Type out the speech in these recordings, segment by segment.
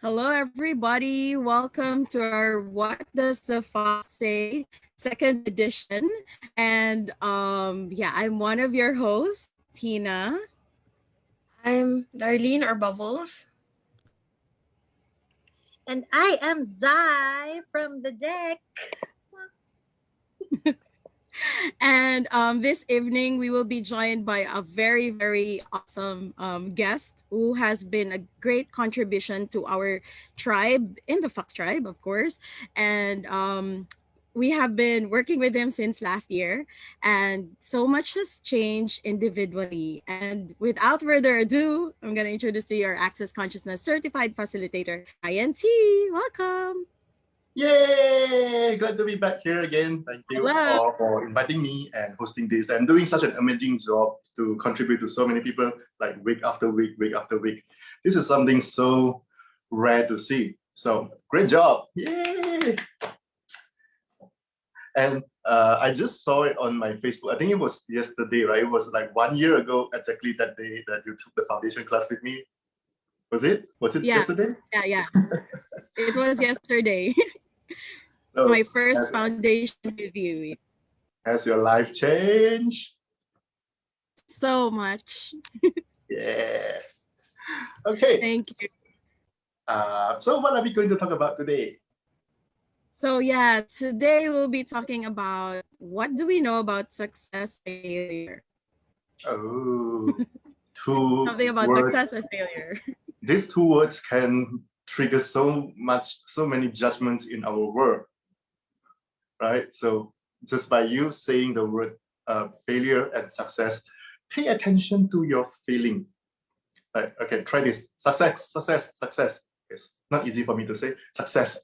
Hello, everybody. Welcome to our What Does the Fox Say second edition. And yeah, I'm one of your hosts, Tina. I'm Darlene or Bubbles. And I am Zai from the deck. And this evening, we will be joined by a very, very awesome guest who has been a great contribution to our tribe, in the Fox tribe, of course. And we have been working with him since last year, and so much has changed individually. And without further ado, I'm going to introduce to you our Access Consciousness Certified Facilitator, Ryan T. Welcome. Yay! Glad to be back here again. Thank you Hello. all for inviting me and hosting this and doing such an amazing job to contribute to so many people, like week after week, week after week. This is something so rare to see. So great job. Yay! And I just saw it on my Facebook. I think it was yesterday, right? It was like 1 year ago, exactly that day that you took the foundation class with me. Was it? Was it yesterday? Yeah. It was yesterday. So My first foundation review. has your life changed? So much. Yeah. Okay. Thank you. So what are we going to talk about today? So yeah, today we'll be talking about what do we know about success failure. Oh, two Something about words. Success and failure. These two words can trigger so many judgments in our world, right? So just by you saying the word failure and success, pay attention to your feeling. Like, okay, try this. Success. It's not easy for me to say success.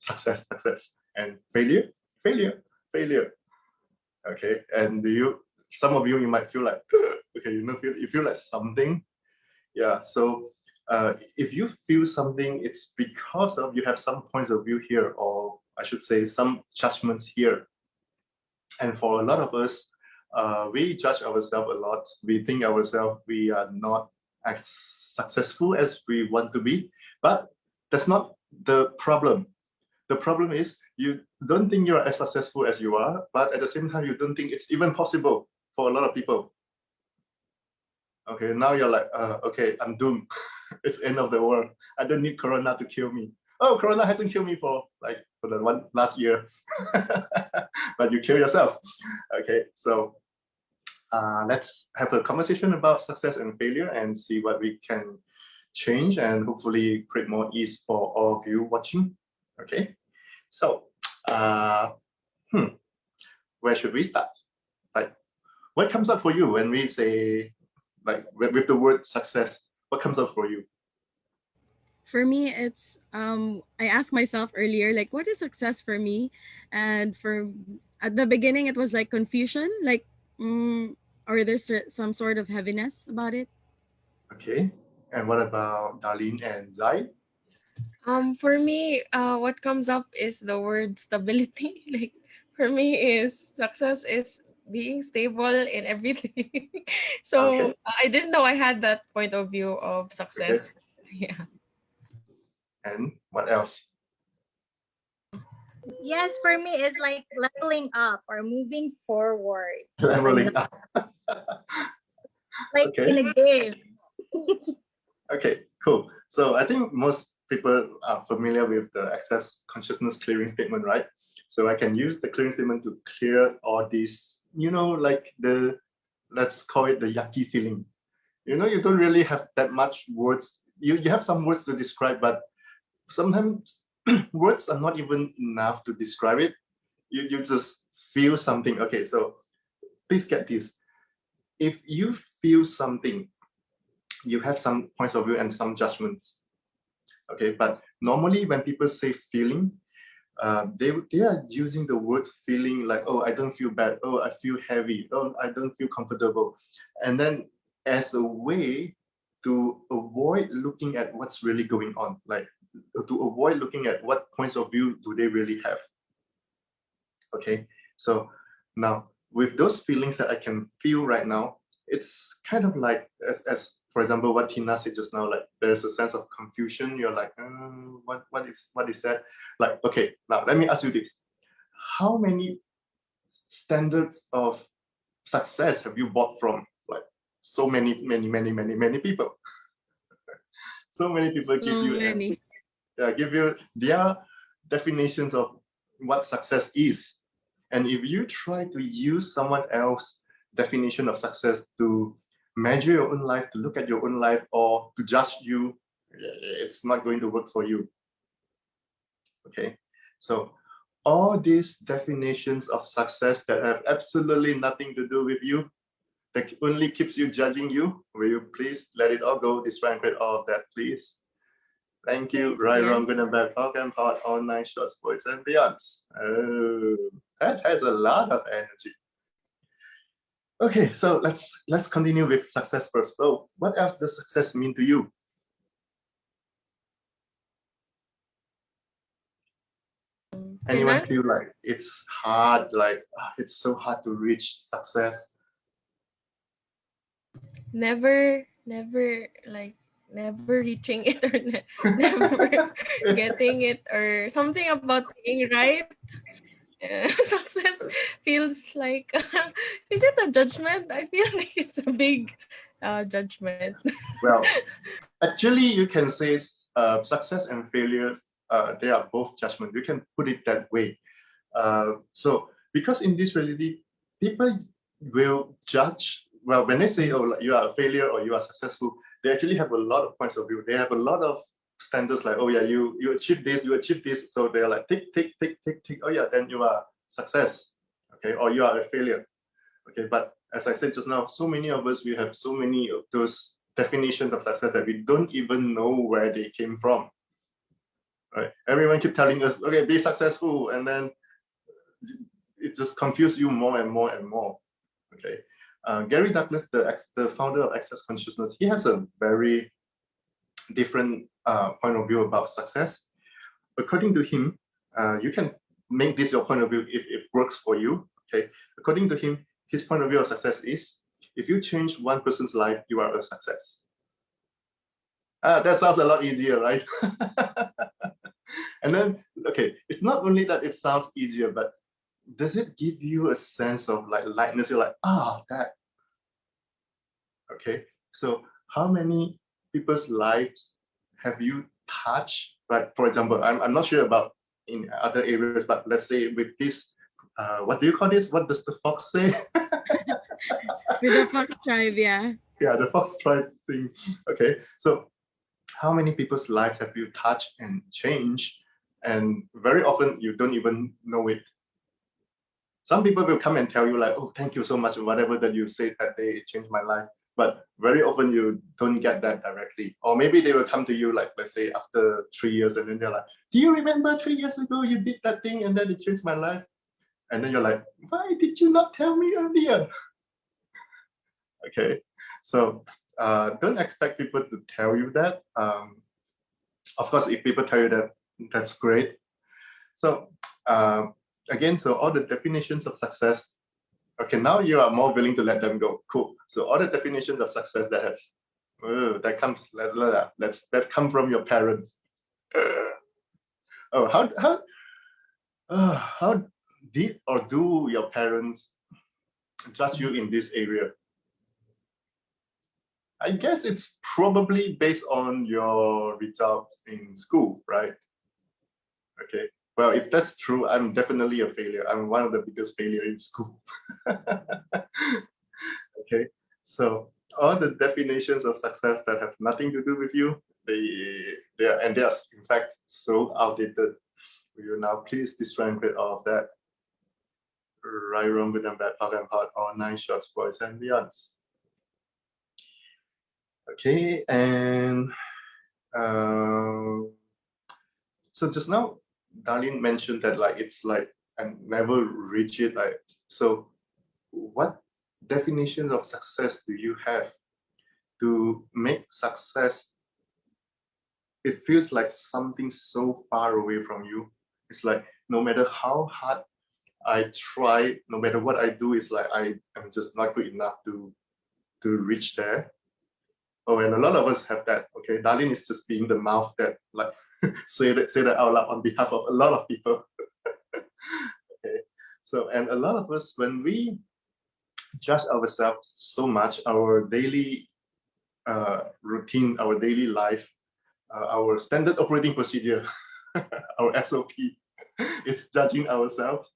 And failure. Okay, and some of you might feel like, okay, you feel like something. Yeah, so if you feel something, it's because of you have some points of view here, or I should say some judgments here. And for a lot of us, we judge ourselves a lot. We think ourselves we are not as successful as we want to be, but that's not the problem. The problem is you don't think you're as successful as you are, but at the same time, you don't think it's even possible for a lot of people. Okay, now you're like, okay, I'm doomed. It's end of the world. I don't need Corona to kill me. Oh, Corona hasn't killed me for the one last year, but you kill yourself. Okay, so let's have a conversation about success and failure and see what we can change and hopefully create more ease for all of you watching. Okay, so where should we start? Like, what comes up for you when we say, like, with the word success? What comes up for you? For me, it's I asked myself earlier, like, what is success for me? And for at the beginning, it was like confusion, like, or there's some sort of heaviness about it. Okay, and what about Darlene and Zai? For me, what comes up is the word stability. Like for me, is success is being stable in everything. So Okay. I didn't know I had that point of view of Okay, success. Yeah. and what else? Yes, for me, it's like leveling up or moving forward. Leveling up. Like Okay. in a game. Okay, cool. So I think most people are familiar with the access consciousness clearing statement, right? So I can use the clearing statement to clear all these, like let's call it the yucky feeling. You don't really have that much words. You have some words to describe, but sometimes words are not even enough to describe it. You just feel something. Okay, so please get this. If you feel something, you have some points of view and some judgments. Okay, but normally when people say feeling, they are using the word feeling like, oh, I don't feel bad, oh, I feel heavy, oh, I don't feel comfortable, and then as a way to avoid looking at what's really going on, like to avoid looking at what points of view do they really have. Okay, so now with those feelings that I can feel right now, it's kind of like as for example, what Tina said just now, like there's a sense of confusion. You're like, what is that? Like, okay, now let me ask you this: how many standards of success have you bought from? Like so many people. So many people So give you many. give you their definitions of what success is. And if you try to use someone else's definition of success to measure your own life, to look at your own life, or to judge you, it's not going to work for you. Okay, so all these definitions of success that have absolutely nothing to do with you, that only keeps you judging you, will you please let it all go, destroy and create all of that, please? Thank you. Yes, Right, yes. wrong, good and bad, talk and part, all nine shorts, boys and beyonds. Oh, that has a lot of energy. Okay, so let's continue with success first. So, what else does success mean to you? Anyone Finan, feel like it's hard, like it's so hard to reach success? never reaching it or never getting it or something about being right. Success feels like is it a judgment? I feel like it's a big judgment. Well, actually, you can say success and failures, they are both judgment. You can put it that way. So because in this reality, people will judge. Well, when they say, "Oh, like, you are a failure" or "you are successful," they actually have a lot of points of view. They have a lot of standards, like, "Oh yeah, you achieve this, you achieve this." So they're like, tick, tick, tick, tick, tick. Oh yeah, then you are success, okay, or you are a failure, okay. But as I said just now, so many of us, we have so many of those definitions of success that we don't even know where they came from. Right? Everyone keep telling us, "Okay, be successful," and then it just confuses you more and more and more. Okay, Gary Douglas, the founder of Access Consciousness, he has a very different point of view about success. According to him, you can make this your point of view if it works for you. Okay, according to him, his point of view of success is if you change one person's life, you are a success. That sounds a lot easier, right? And then, okay, it's not only that it sounds easier, but does it give you a sense of like lightness? You're like, that. Okay, so how many people's lives have you touched? Like, for example, I'm not sure about in other areas, but let's say with this, what do you call this? What does the fox say? With the Fox Tribe, yeah. Yeah, the fox tribe thing. Okay, so how many people's lives have you touched and changed? And very often you don't even know it. Some people will come and tell you like, "Oh, thank you so much," whatever that you said that day, it changed my life. But very often you don't get that directly. Or maybe they will come to you like, let's say after 3 years, and then they're like, "Do you remember 3 years ago you did that thing and then it changed my life?" And then you're like, "Why did you not tell me earlier?" Okay, so don't expect people to tell you that. Of course, if people tell you that, that's great. So again, so all the definitions of success. Okay, now you are more willing to let them go. Cool. So all the definitions of success that have that come from your parents. Oh, how did or do your parents judge you in this area? I guess it's probably based on your results in school, right? Okay. Well, if that's true, I'm definitely a failure. I'm one of the biggest failure in school. Okay. So all the definitions of success that have nothing to do with you, they are in fact so outdated. Will you now please destroy and create all of that? Right, wrong, good and bad, talk and part, all nine shorts, boys and beyonds. Okay, and so just now, Darlene mentioned that like it's like and never reach it. Like, so what definitions of success do you have to make success? It feels like something so far away from you. It's like no matter how hard I try, no matter what I do, it's like I am just not good enough to reach there. Oh, and a lot of us have that. Okay, Darlene is just being the mouth that like say that out loud on behalf of a lot of people. Okay, so and a lot of us, when we judge ourselves so much, our daily routine, our daily life, our standard operating procedure, our SOP is judging ourselves.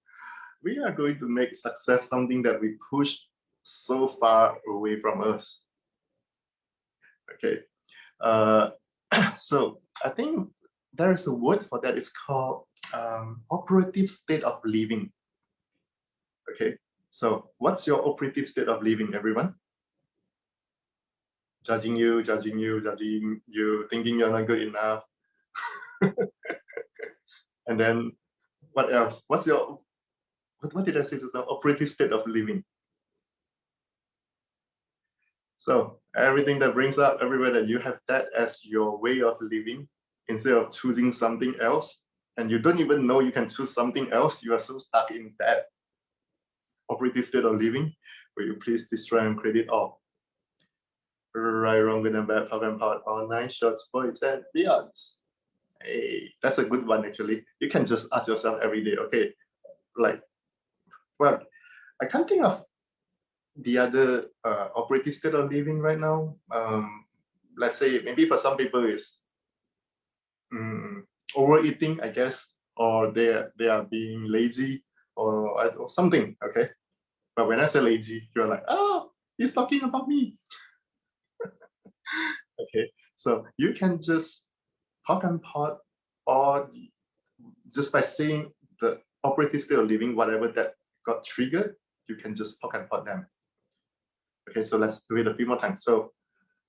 We are going to make success something that we push so far away from us. Okay, so I think there is a word for that. It's called operative state of living. Okay, so what's your operative state of living, everyone? Judging you, thinking you're not good enough. And then what else? What's your, what did I say just now? Operative state of living. So everything that brings up, everywhere that you have that as your way of living, instead of choosing something else, and you don't even know you can choose something else, you are so stuck in that operative state of living. Will you please destroy and create it all? Right, wrong, good and bad, pop and pot, all 9 shots, points, and beyonds. Hey, that's a good one actually. You can just ask yourself every day, okay, like, well, I can't think of the other operative state of living right now. Let's say maybe for some people it's overeating, I guess, or they are being lazy or something. Okay, but when I say lazy, you're like, oh, he's talking about me. Okay, so you can just hop and pot, or just by saying the operative state of living, whatever that got triggered, you can just poke and pot them. Okay, so let's do it a few more times. So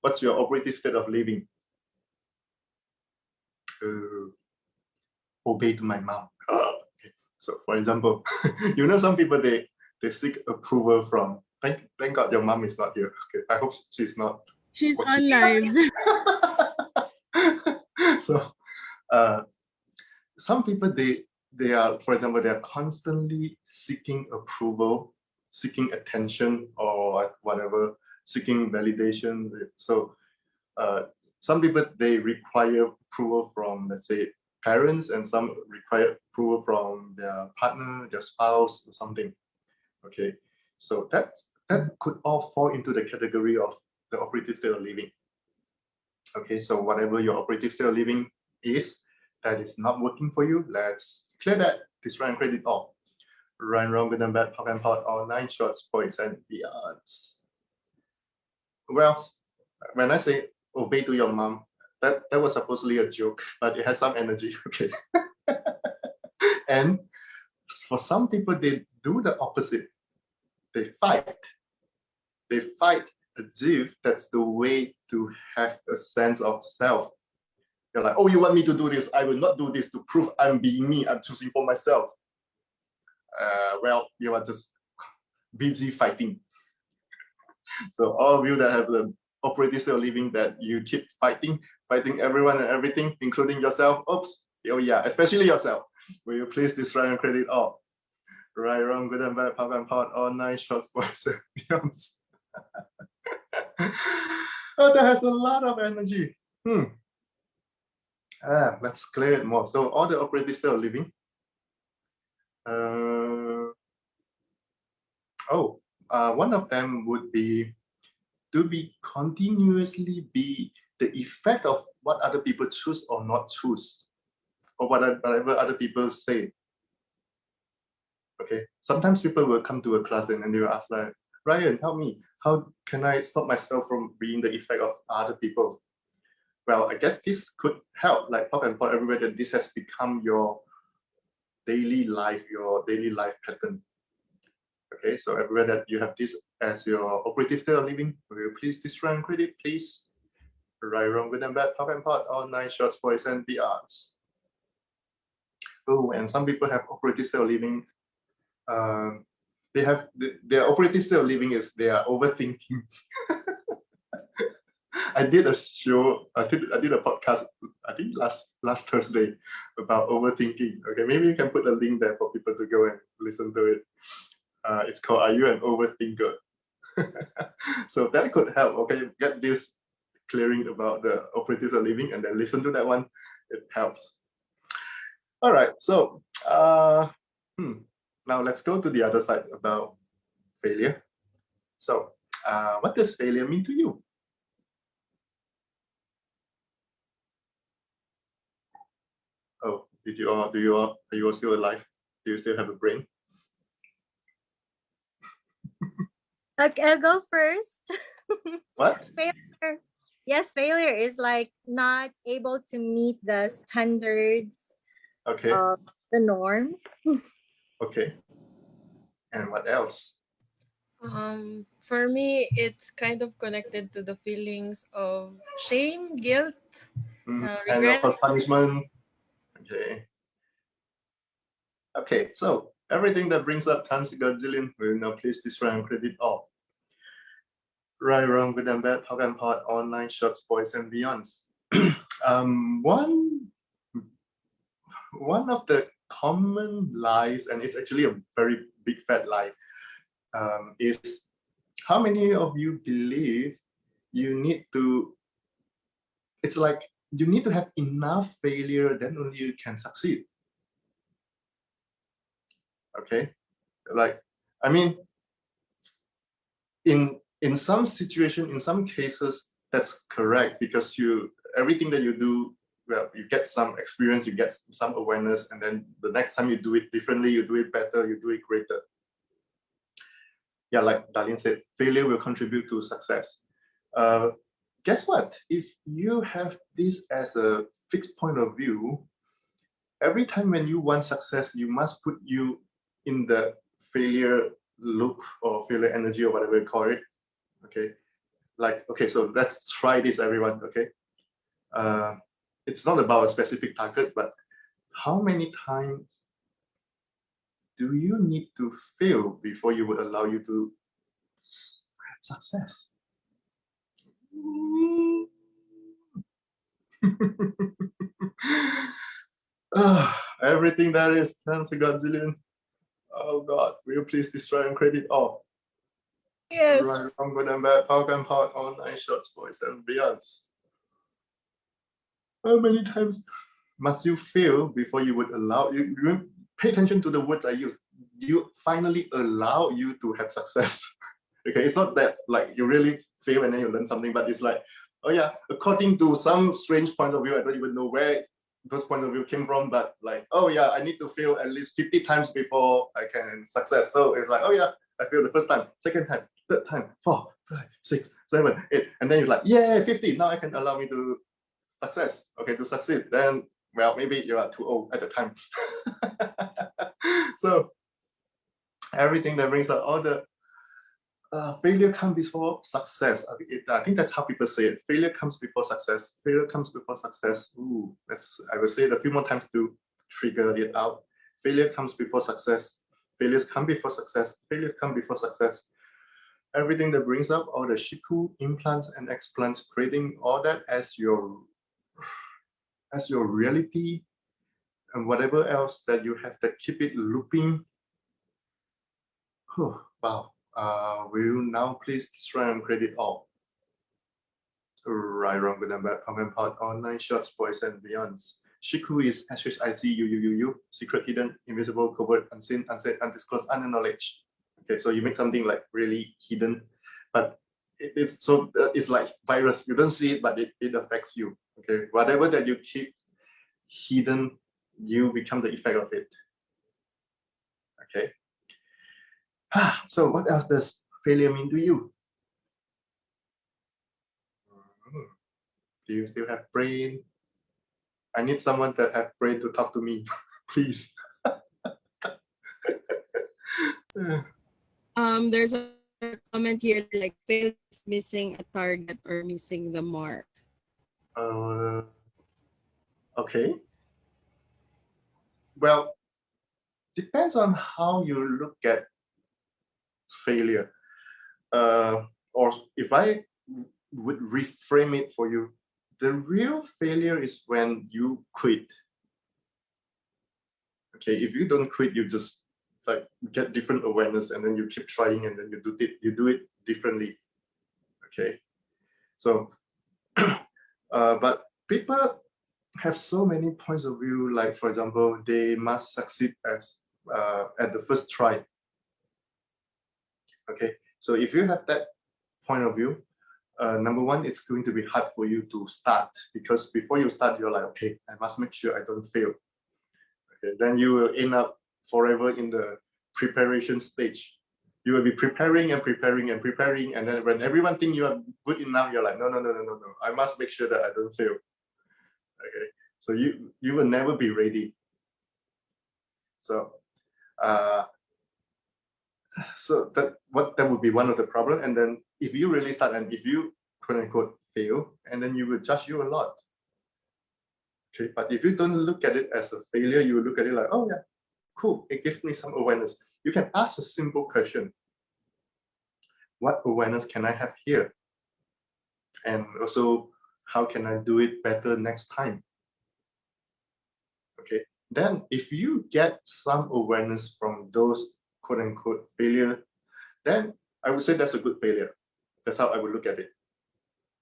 what's your operative state of living? Obey to my mom. Okay. So for example, you know, some people they seek approval from, thank God your mom is not here. Okay, I hope she's not She's watching. on live. So some people they are, for example, they are constantly seeking approval, seeking attention, or whatever, seeking validation. So some people they require approval from, let's say, parents, and some require approval from their partner, their spouse, or something. Okay, so that could all fall into the category of the operative state of living. Okay, so whatever your operative state of living is that is not working for you, let's clear that, destroy and create it all. Right, wrong, good and bad, pop and pot, all 9 shots, points, and beyonds. Well, when I say obey to your mom, that was supposedly a joke, but it has some energy. Okay. And for some people, they do the opposite. They fight. They fight as if that's the way to have a sense of self. They're like, oh, you want me to do this? I will not do this to prove I'm being me. I'm choosing for myself. Well, you are just busy fighting. So all of you that have the operative state of living that you keep fighting everyone and everything, including yourself. Oops. Oh yeah, especially yourself. Will you please destroy and create it all? Right, wrong, good and bad, pop and pot, all 9 shots, boys and beyonds. Oh, that has a lot of energy. Let's clear it more. So all the operative state of living. One of them would be to be continuously be the effect of what other people choose or not choose, or whatever other people say. Okay, sometimes people will come to a class and then they will ask like, Ryan, help me. How can I stop myself from being the effect of other people? Well, I guess this could help, like pop and pot everywhere, that this has become your daily life pattern. Okay, so everywhere that you have this as your operative state of living, will you please destroy and credit, please? Right, wrong, good and bad, pop and pot, all 9 shots, boys and beyonds. Oh, and some people have operative state of living. They have their operative state of living is they are overthinking. I did a show. I did a podcast. I think last Thursday about overthinking. Okay, maybe you can put a link there for people to go and listen to it. It's called "Are You an Overthinker?" So that could help. Okay, get this clearing about the operatives of living and then listen to that one, it helps. All right, so now let's go to the other side about failure. So what does failure mean to you? Oh, are you all still alive? Do you still have a brain? Okay, I'll go first. What? Failure. Yes, failure is like not able to meet the standards Okay, of the norms. okay. And what else? For me, it's kind of connected to the feelings of shame, guilt, And of course, regrets. punishment. Okay. Okay, so everything that brings up times a godzillion will now please destroy and credit all. Right, wrong, good and bad, hot and hot, online, shorts, boys and beyonds. One of the common lies, and it's actually a very big fat lie, is how many of you believe you need to, it's like you need to have enough failure, then only you can succeed. Okay, like, I mean, in some situation, in some cases, that's correct, because everything that you do, well, you get some experience, you get some awareness, and then the next time you do it differently, you do it better, you do it greater. Yeah, like Darlene said, failure will contribute to success. Guess what? If you have this as a fixed point of view, every time when you want success, you must put you in the failure loop or failure energy or whatever you call it. Okay, like, okay, so let's try this, everyone. Okay, it's not about a specific target, but how many times do you need to fail before you would allow you to have success? Everything that is times a godzillion. Oh God, will you please destroy and credit all? Yes. Right, wrong, good and bad, power and power, online, shots, boys and beyonds. How many times must you fail before you would allow you pay attention to the words I use? You finally allow you to have success. Okay, it's not that like you really fail and then you learn something, but it's like, oh yeah, according to some strange point of view, I don't even know where those point of view came from, but like, oh yeah, I need to fail at least 50 times before I can success. So it's like, oh yeah, I failed the first time, second time, third time, 4, 5, 6, 7, 8, and then you're like, yeah, 50. Now I can allow me to success. Okay, to succeed. Then, well, maybe you are too old at the time. So everything that brings up all the failure comes before success. I think that's how people say it. Failure comes before success. Failure comes before success. Ooh, I will say it a few more times to trigger it out. Failure comes before success. Failures come before success. Failures come before success. Everything that brings up all the shiku, implants, and explants, creating all that as your reality, and whatever else that you have that keep it looping. Oh, wow. Will you now please try and credit all? Right, wrong, good and bad, pump and pot, online shots, boys and beyonds. Shiku is SHICUUUU, secret, hidden, invisible, covert, unseen, unsaid, undisclosed, unacknowledged. Okay, so you make something like really hidden, but it's like virus. You don't see it, but it affects you. Okay, whatever that you keep hidden, you become the effect of it. Okay. So what else does failure mean to you? Do you still have brain? I need someone that have brain to talk to me, please. There's a comment here like fail is missing a target or missing the mark. uh, okay. Well, depends on how you look at failure. Or if I would reframe it for you, the real failure is when you quit. Okay, if you don't quit, you just like get different awareness and then you keep trying and then you do it differently. Okay, so But people have so many points of view. Like, for example, they must succeed as at the first try. Okay, so if you have that point of view, number one, it's going to be hard for you to start, because before you start, you're like, okay, I must make sure I don't fail. Okay, then you will end up forever in the preparation stage. You will be preparing and preparing and preparing, and then when everyone think you are good enough, you're like, no, no, no, no, no, no. I must make sure that I don't fail. Okay, so you will never be ready. So so that would be one of the problem. And then if you really start and if you quote unquote fail, and then you will judge you a lot. Okay, but if you don't look at it as a failure, you will look at it like, oh yeah, cool, it gives me some awareness. You can ask a simple question: what awareness can I have here? And also, how can I do it better next time? Okay, then if you get some awareness from those quote unquote failure, then I would say that's a good failure. That's how I would look at it.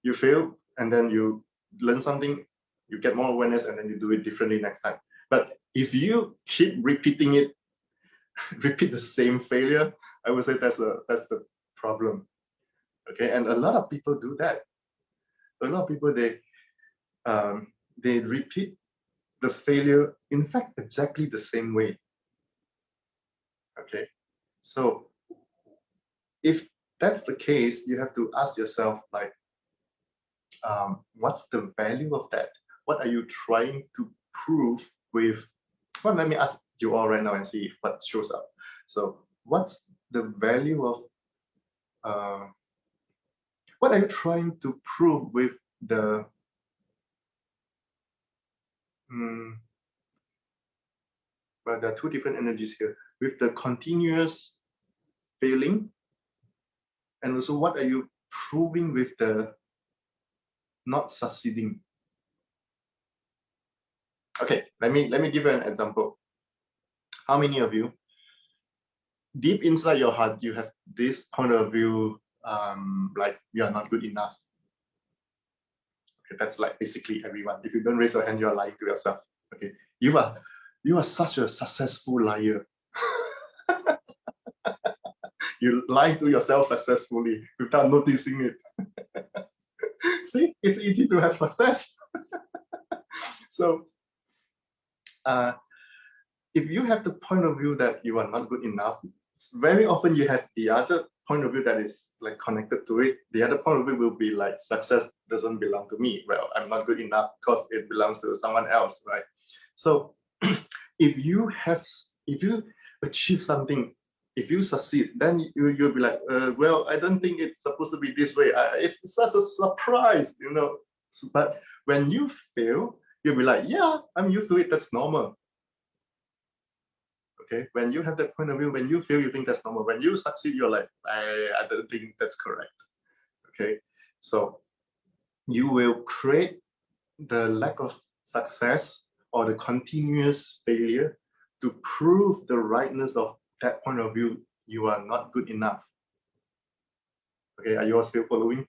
You fail, and then you learn something, you get more awareness, and then you do it differently next time. But if you keep repeating it, repeat the same failure, I would say that's the problem. Okay, and a lot of people do that. A lot of people, they repeat the failure, in fact, exactly the same way. Okay, so if that's the case, you have to ask yourself, like, what's the value of that? What are you trying to prove with? Well, let me ask you all right now and see what shows up. So what's the value of what are you trying to prove with the well, there are two different energies here, with the continuous failing, and also what are you proving with the not succeeding? Okay, let me give you an example. How many of you, deep inside your heart, you have this point of view, like you are not good enough? Okay, that's like basically everyone. If you don't raise your hand, you are lying to yourself. Okay, you are such a successful liar. You lie to yourself successfully without noticing it. See, it's easy to have success. So if you have the point of view that you are not good enough, very often you have the other point of view that is like connected to it. The other point of view will be like, success doesn't belong to me. Well, I'm not good enough because it belongs to someone else, right? So if you achieve something, if you succeed, then you'll be like, well, I don't think it's supposed to be this way. It's such a surprise, you know. But when you fail, you'll be like, yeah, I'm used to it. That's normal. Okay, when you have that point of view, when you fail, you think that's normal. When you succeed, you're like, I don't think that's correct. Okay, so you will create the lack of success or the continuous failure to prove the rightness of that point of view. You are not good enough. Okay, are you all still following?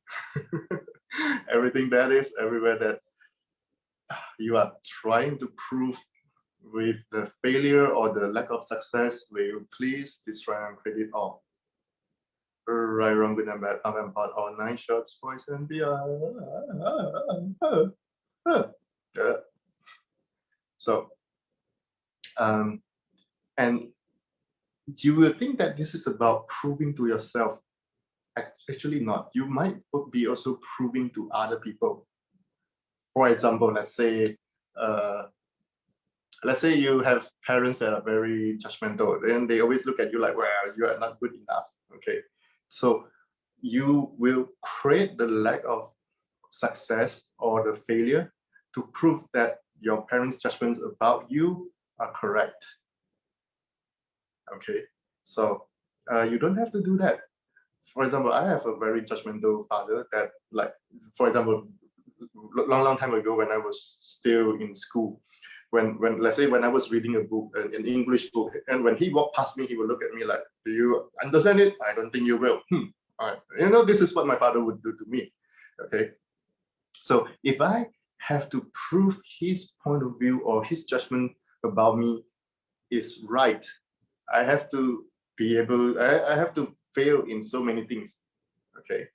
Everything that is, everywhere that you are trying to prove with the failure or the lack of success, will you please destroy and create it all? Right, wrong, good and bad, up and part, all 9 shots, voice and beyond. So, and you will think that this is about proving to yourself. Actually not. You might be also proving to other people. For example, let's say you have parents that are very judgmental, then they always look at you like, well, you are not good enough. Okay, so you will create the lack of success or the failure to prove that your parents' judgments about you are correct. Okay, so you don't have to do that. For example, I have a very judgmental father that, like, for example, long time ago when I was still in school, when let's say when I was reading a book, an English book, and when he walked past me, he would look at me like, do you understand it? I don't think you will. All right. You know, this is what my father would do to me. Okay. So if I have to prove his point of view or his judgment about me is right, I have to be able, I have to fail in so many things. Okay.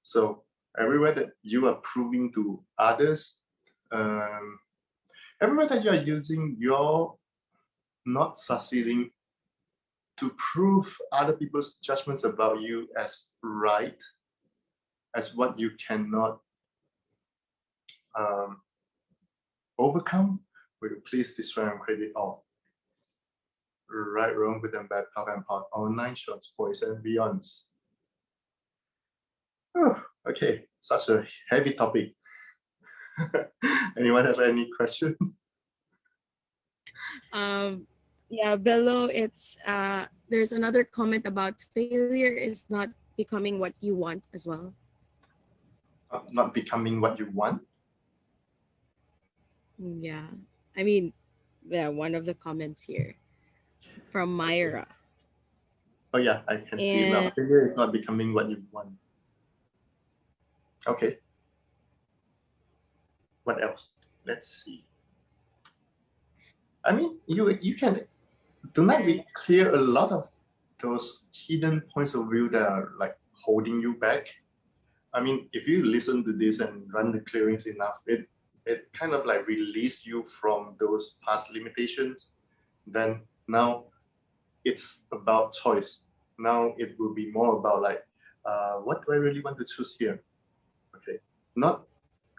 So everywhere that you are proving to others, everywhere that you are using your not succeeding to prove other people's judgments about you as right, as what you cannot um, overcome, will you please destroy and credit all? Right, wrong, good and bad, power and part, online shots, boys and beyonds. Oh, okay, such a heavy topic. Anyone have any questions? Yeah, below it's there's another comment about failure is not becoming what you want as well. Not becoming what you want. Yeah. I mean, yeah, one of the comments here from Myra. Oh yeah, I can see it now. And Failure is not becoming what you want. Okay. What else? Let's see. I mean, you can tonight we clear a lot of those hidden points of view that are like holding you back. I mean, if you listen to this and run the clearings enough, it kind of like release you from those past limitations. Then now it's about choice. Now it will be more about like, what do I really want to choose here? Okay, not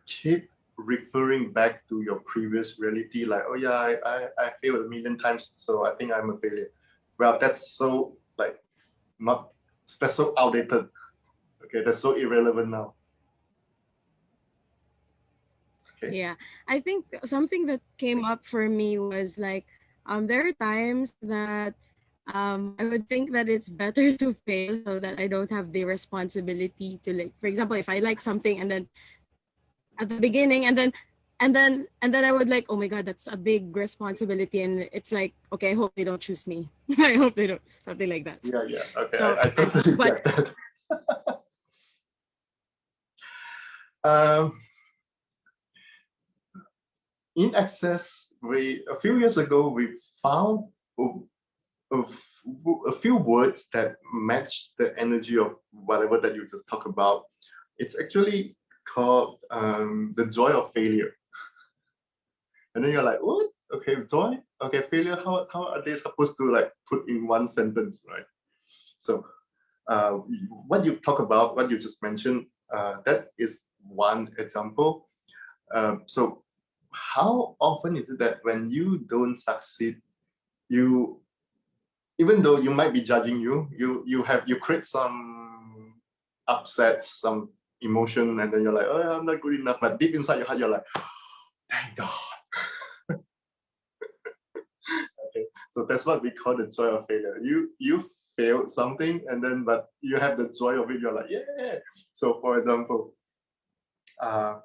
keep referring back to your previous reality, like, oh yeah, I failed a million times, so I think I'm a failure. Well, that's so like not that's so outdated. Okay, that's so irrelevant now. Okay. yeah, I think something that came up for me was like there are times that I would think that it's better to fail so that I don't have the responsibility to, like, for example, if I like something and then at the beginning and then I would like, oh my god, that's a big responsibility, and it's like, okay, I hope they don't choose me. I hope they don't, something like that. Yeah. Okay, So I totally but get that. um, in Access, a few years ago we found a, a few words that match the energy of whatever that you just talked about. It's actually called the joy of failure. And then you're like, what? Okay, joy? Okay, failure. How are they supposed to like put in one sentence, right? So what you talk about, what you just mentioned, that is one example. So how often is it that when you don't succeed, you, even though you might be judging you create some upset, some emotion, and then you're like, oh, I'm not good enough. But deep inside your heart, you're like, thank God. Okay, so that's what we call the joy of failure. You failed something, and then but you have the joy of it. You're like, yeah. So for example, uh,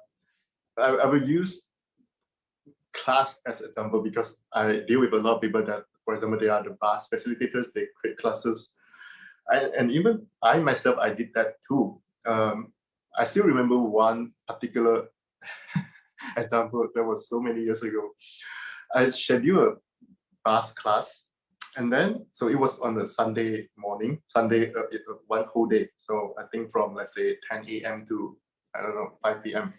I will use class as an example because I deal with a lot of people that, for example, they are the bus facilitators. They create classes, and even I myself, I did that too. I still remember one particular example that was so many years ago. I scheduled a bus class, and then so it was on a Sunday morning, Sunday one whole day. So I think from, let's say, 10 a.m. to, I don't know, 5 p.m.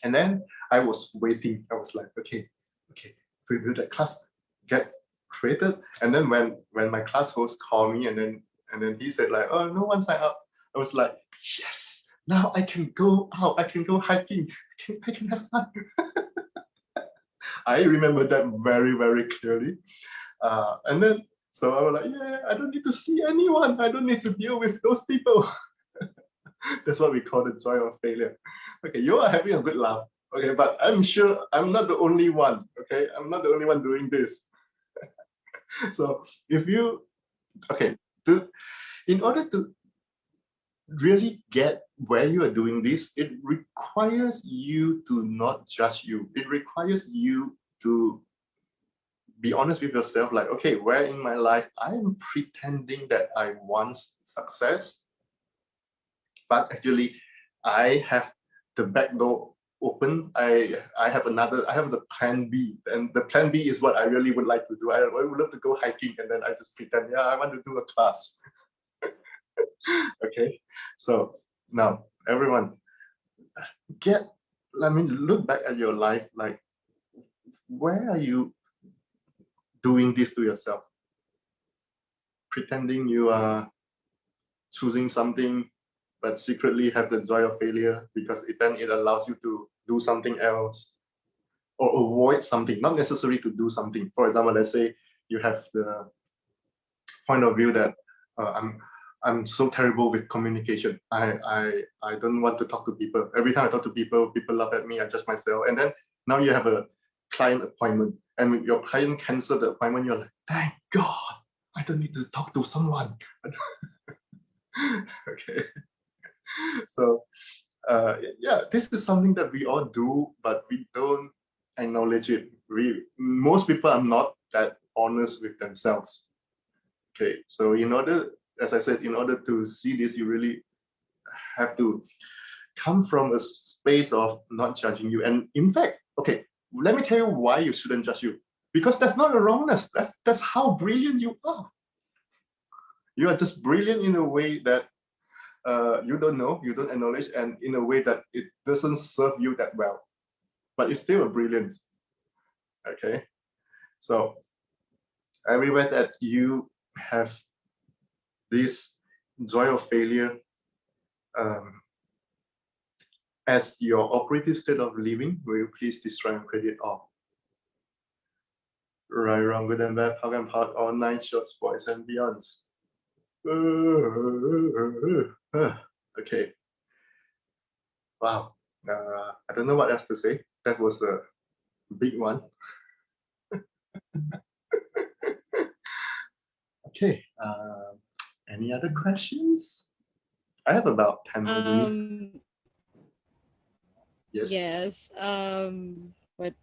And then I was waiting. I was like, okay, preview that class, get created. And then when my class host called me, and then he said like, oh, no one signed up. I was like, yes, now I can go out, I can go hiking, I can have fun. I remember that very, very clearly. And then so I was like, yeah, I don't need to see anyone. I don't need to deal with those people. That's what we call the joy of failure. Okay, you are having a good laugh. Okay, but I'm sure I'm not the only one. Okay, I'm not the only one doing this. So if you, okay, in order to really get where you are doing this, it requires you to not judge you. It requires you to be honest with yourself, like, okay, where in my life I'm pretending that I want success, but actually I have the back door open, I have the plan B, and the plan B is what I really would like to do. I would love to go hiking, and then I just pretend, yeah, I want to do a class. Okay, so now everyone, look back at your life, like where are you doing this to yourself? Pretending you are choosing something, but secretly have the joy of failure, because then it allows you to do something else or avoid something, not necessary to do something. For example, let's say you have the point of view that I'm so terrible with communication. I don't want to talk to people. Every time I talk to people, people laugh at me. I judge myself. And then now you have a client appointment, and when your client cancel the appointment, you're like, thank God, I don't need to talk to someone. Okay, so yeah, this is something that we all do, but we don't acknowledge it. Most people are not that honest with themselves. Okay, so in order, as I said, in order to see this, you really have to come from a space of not judging you. And in fact, okay, let me tell you why you shouldn't judge you. Because that's not a wrongness. That's how brilliant you are. You are just brilliant in a way that you don't know, you don't acknowledge, and in a way that it doesn't serve you that well. But it's still a brilliance. Okay, so everywhere that you have this joy of failure as your operative state of living, will you please destroy and credit all? Right, wrong, good and bad, POC and POC, all 9 shorts, boys and beyonds. Okay. Wow. I don't know what else to say. That was a big one. Okay. Any other questions? I have about 10 more minutes. Yes. Yes. But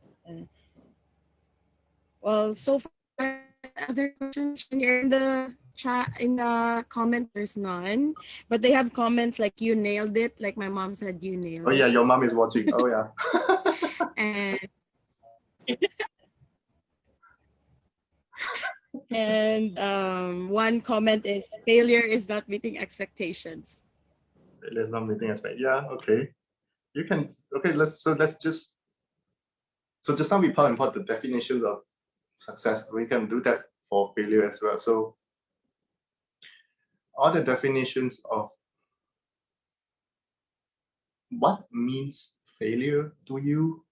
well, so far, other questions here in the chat, in the comment, there's none. But they have comments like, you nailed it. Like my mom said, you nailed Oh it. yeah, your mom is watching. Oh yeah. And and one comment is, failure is not meeting expectations. Let's not meeting aspect. Yeah. Okay. You can. Okay. Let's just. So just now we put the definitions of success. We can do that for failure as well. So all the definitions of what means failure to you.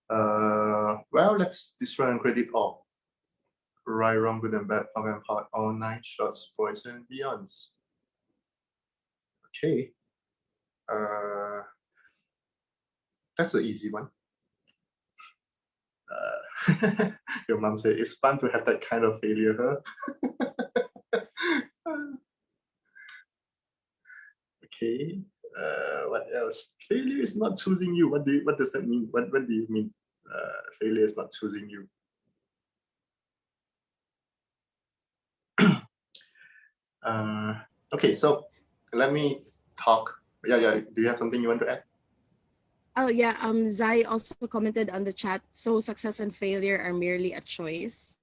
Well, let's destroy and credit all. Right, wrong, good and bad, POC and POC, all 9 shorts, boys and beyonds. Okay. That's an easy one. Your mom said it's fun to have that kind of failure, huh? Okay. What else? Failure is not choosing you. What does that mean? What do you mean? Failure is not choosing you. Okay, so let me talk. Yeah. Do you have something you want to add? Oh yeah, Zai also commented on the chat, so success and failure are merely a choice.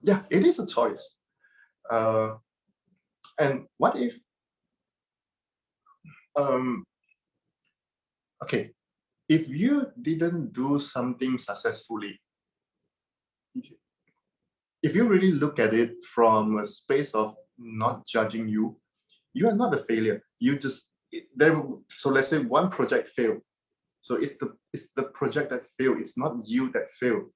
Yeah, it is a choice. And what if okay, if you didn't do something successfully, if you really look at it from a space of not judging you, you are not a failure. You just there. So let's say one project failed. So it's the project that failed. It's not you that failed.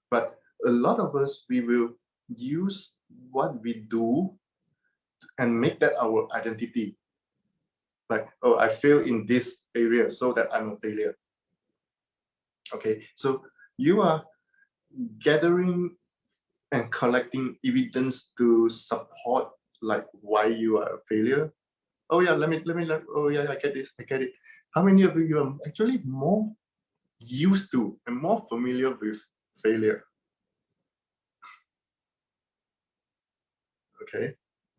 But a lot of us, we will use what we do and make that our identity. Like, oh, I fail in this area, so that I'm a failure. Okay, so you are gathering and collecting evidence to support like why you are a failure. Oh yeah, oh yeah, I get it. How many of you are actually more used to and more familiar with failure? Okay,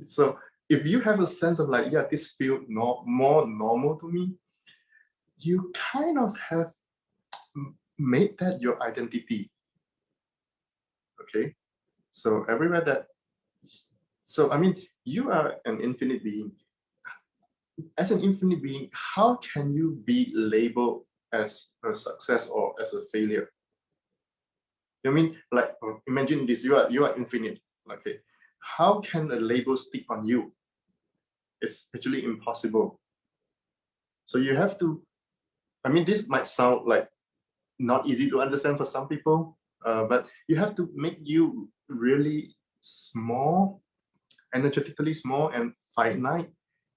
so if you have a sense of like, yeah, this feels more normal to me, you kind of have made that your identity. Okay, so everywhere that, so I mean, you are an infinite being. As an infinite being, how can you be labeled as a success or as a failure? I mean, like, imagine this: you are infinite. Okay, how can a label stick on you? It's actually impossible. So you have to. I mean, this might sound like not easy to understand for some people, but you have to make you really small, energetically small and finite,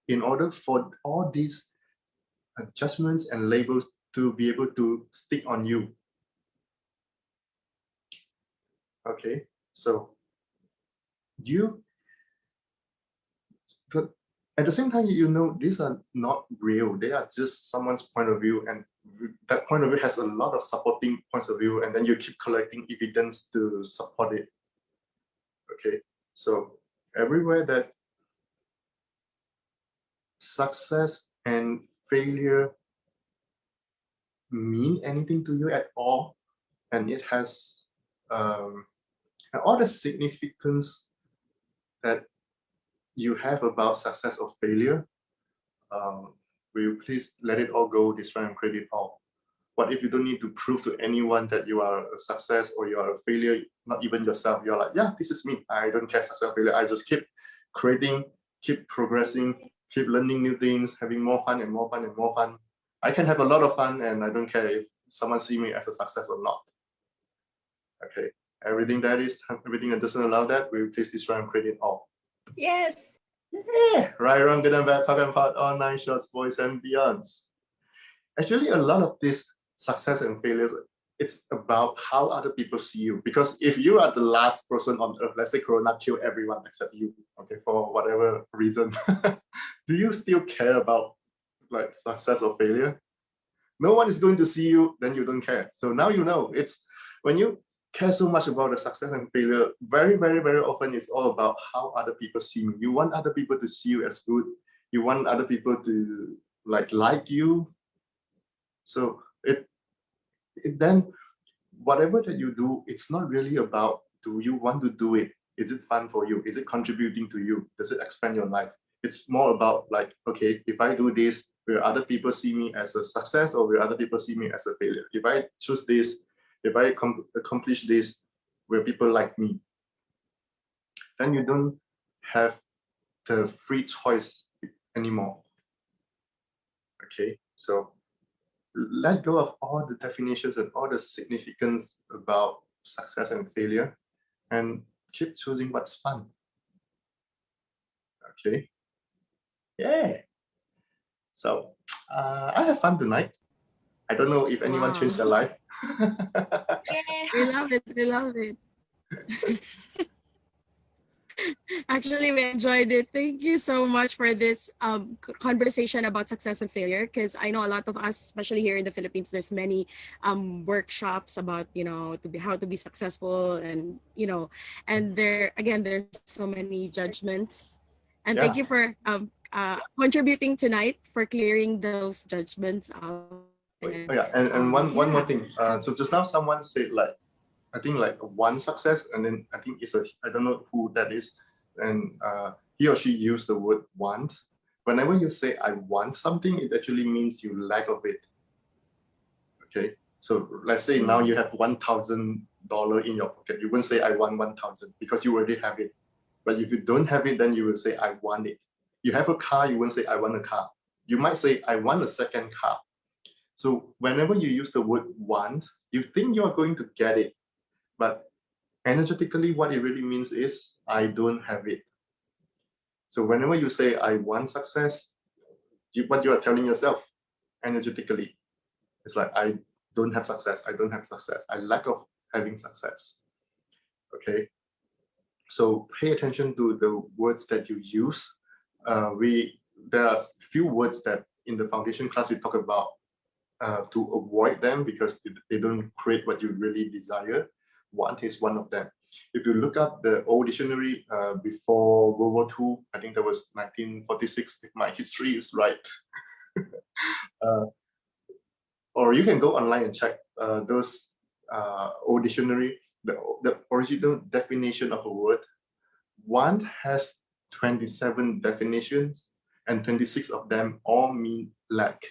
in order for all these adjustments and labels to be able to stick on you. Okay, so you, but at the same time, you know, these are not real. They are just someone's point of view, and that point of view has a lot of supporting points of view, and then you keep collecting evidence to support it. Okay, so everywhere that success and failure mean anything to you at all, and it has all the significance that you have about success or failure, will you please let it all go, destroy and create it all? What if you don't need to prove to anyone that you are a success or you are a failure, not even yourself? You're like, yeah, this is me. I don't care success or failure. I just keep creating, keep progressing, keep learning new things, having more fun and more fun and more fun. I can have a lot of fun and I don't care if someone see me as a success or not. Okay, everything that doesn't allow that, will you please destroy and create it all? Yes. Yeah, right, wrong, good and bad, park and part, all 9 shots, boys and beyonds. Actually, a lot of this success and failures, it's about how other people see you. Because if you are the last person on earth, let's say Corona killed everyone except you, okay, for whatever reason, do you still care about like success or failure? No one is going to see you, then you don't care. So now you know, it's when you care so much about the success and failure, very, very, very often it's all about how other people see you. You want other people to see you as good. You want other people to like you. So then whatever that you do, it's not really about do you want to do it? Is it fun for you? Is it contributing to you? Does it expand your life? It's more about like, okay, if I do this, will other people see me as a success or will other people see me as a failure? If I choose this, if I accomplish this, will people like me? Then you don't have the free choice anymore. Okay, so let go of all the definitions and all the significance about success and failure and keep choosing what's fun. Okay. Yeah. So I have fun tonight. I don't know if anyone changed their Wow. life. Yeah. We love it. We love it. Actually, we enjoyed it. Thank you so much for this conversation about success and failure. Because I know a lot of us, especially here in the Philippines, there's many workshops about how to be successful, and and there again there's so many judgments. And thank you Yeah. for contributing tonight for clearing those judgments out. And Oh, yeah. And yeah, one more thing. So just now someone said like, I think like one success, and then I think I don't know who that is, and he or she used the word want. Whenever you say I want something, it actually means you lack of it. Okay, so let's say now you have $1,000 in your pocket. You won't say I want 1,000 because you already have it. But if you don't have it, then you will say I want it. You have a car, you won't say I want a car. You might say I want a second car. So whenever you use the word want, you think you're going to get it, but energetically, what it really means is I don't have it. So whenever you say I want success, what you are telling yourself energetically, it's like I don't have success. I don't have success. I lack of having success. Okay. So pay attention to the words that you use. There are few words that in the foundation class we talk about to avoid them because they don't create what you really desire. Want is one of them. If you look up the old dictionary before World War II, I think that was 1946, if my history is right. or you can go online and check those old dictionary, the original definition of a word. One has 27 definitions, and 26 of them all mean lack.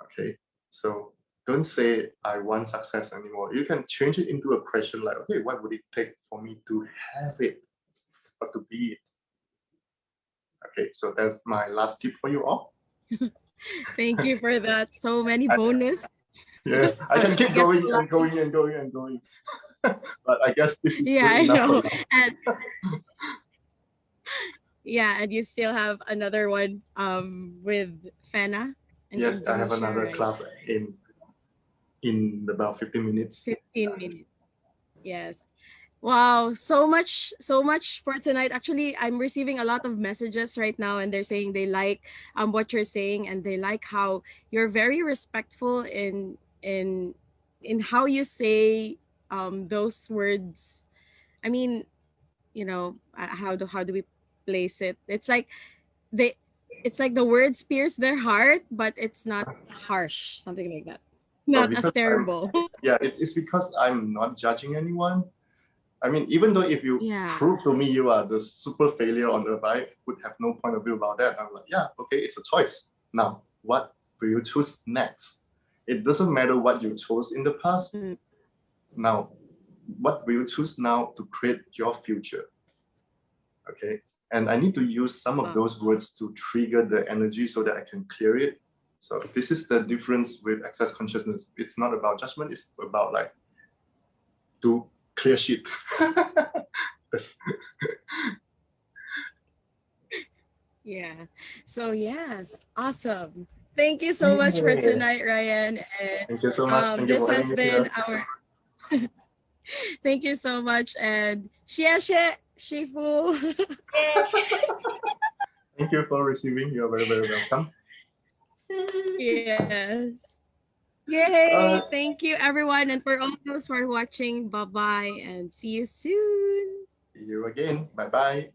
Okay, so don't say I want success anymore. You can change it into a question like, okay, what would it take for me to have it or to be it? Okay, so that's my last tip for you all. Thank you for that. So many I- bonus. Yes, I can keep Guess going a lot. and going and going and going. But I guess this is Yeah, good I enough for know. now. And yeah, and you still have another one with Fena in Yes, I have Indonesia, another right? class in about 15 minutes. 15 minutes. Yes. Wow, so much for tonight. Actually, I'm receiving a lot of messages right now, and they're saying they like what you're saying, and they like how you're very respectful in how you say those words. I mean, how do we place it? They it's like the words pierce their heart, but it's not harsh, something like that. But Not as because terrible. yeah, it's because I'm not judging anyone. I mean, even though if you Yeah. prove to me you are the super failure on earth, I would have no point of view about that. I'm like, yeah, okay, it's a choice. Now, what will you choose next? It doesn't matter what you chose in the past. Mm. Now, what will you choose now to create your future? Okay. And I need to use some of Wow. those words to trigger the energy so that I can clear it. So this is the difference with access consciousness. It's not about judgment, it's about like to clear shit. That's- Yeah. So yes, awesome. Thank you so much for tonight, Ryan. And Thank you so much. Thank you this for having has me been here. our thank you so much. And Xie Shifu. Thank you for receiving. You're very, very welcome. Yes. Yay. Uh, Thank you everyone. And for all those who are watching, bye-bye and see you soon. see you again. Bye bye.